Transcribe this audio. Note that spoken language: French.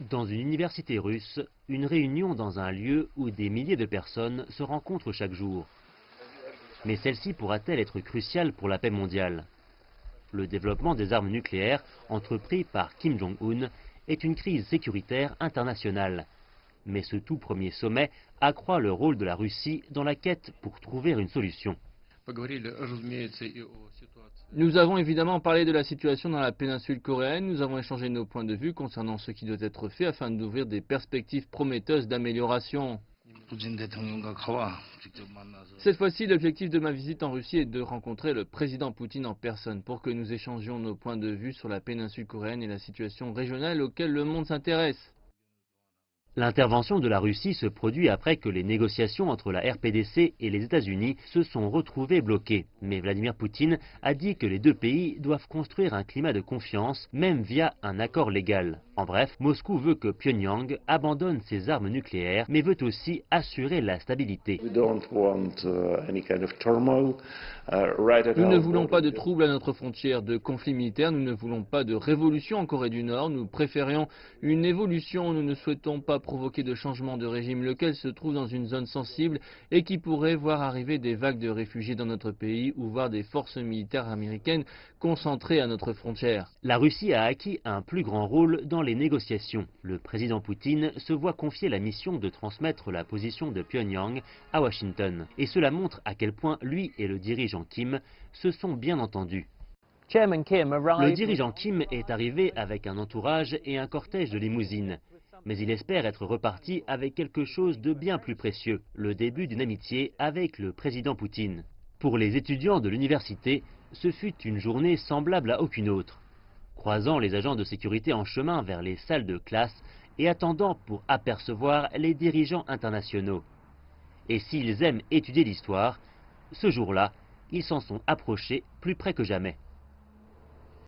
Dans une université russe, une réunion dans un lieu où des milliers de personnes se rencontrent chaque jour. Mais celle-ci pourra-t-elle être cruciale pour la paix mondiale? Le développement des armes nucléaires, entrepris par Kim Jong-un, est une crise sécuritaire internationale. Mais ce tout premier sommet accroît le rôle de la Russie dans la quête pour trouver une solution. Nous avons évidemment parlé de la situation dans la péninsule coréenne, nous avons échangé nos points de vue concernant ce qui doit être fait afin d'ouvrir des perspectives prometteuses d'amélioration. Cette fois-ci, l'objectif de ma visite en Russie est de rencontrer le président Poutine en personne pour que nous échangions nos points de vue sur la péninsule coréenne et la situation régionale auquel le monde s'intéresse. L'intervention de la Russie se produit après que les négociations entre la RPDC et les États-Unis se sont retrouvées bloquées. Mais Vladimir Poutine a dit que les deux pays doivent construire un climat de confiance, même via un accord légal. En bref, Moscou veut que Pyongyang abandonne ses armes nucléaires, mais veut aussi assurer la stabilité. Nous ne voulons pas de troubles à notre frontière, de conflits militaires, nous ne voulons pas de révolution en Corée du Nord, nous préférions une évolution, nous ne souhaitons pas provoquer de changement de régime, lequel se trouve dans une zone sensible et qui pourrait voir arriver des vagues de réfugiés dans notre pays ou voir des forces militaires américaines concentrées à notre frontière. La Russie a acquis un plus grand rôle dans les négociations. Le président Poutine se voit confier la mission de transmettre la position de Pyongyang à Washington. Et cela montre à quel point lui et le dirigeant Kim se sont bien entendus. Le dirigeant Kim est arrivé avec un entourage et un cortège de limousines. Mais il espère être reparti avec quelque chose de bien plus précieux, le début d'une amitié avec le président Poutine. Pour les étudiants de l'université, ce fut une journée semblable à aucune autre. Croisant les agents de sécurité en chemin vers les salles de classe et attendant pour apercevoir les dirigeants internationaux. Et s'ils aiment étudier l'histoire, ce jour-là, ils s'en sont approchés plus près que jamais.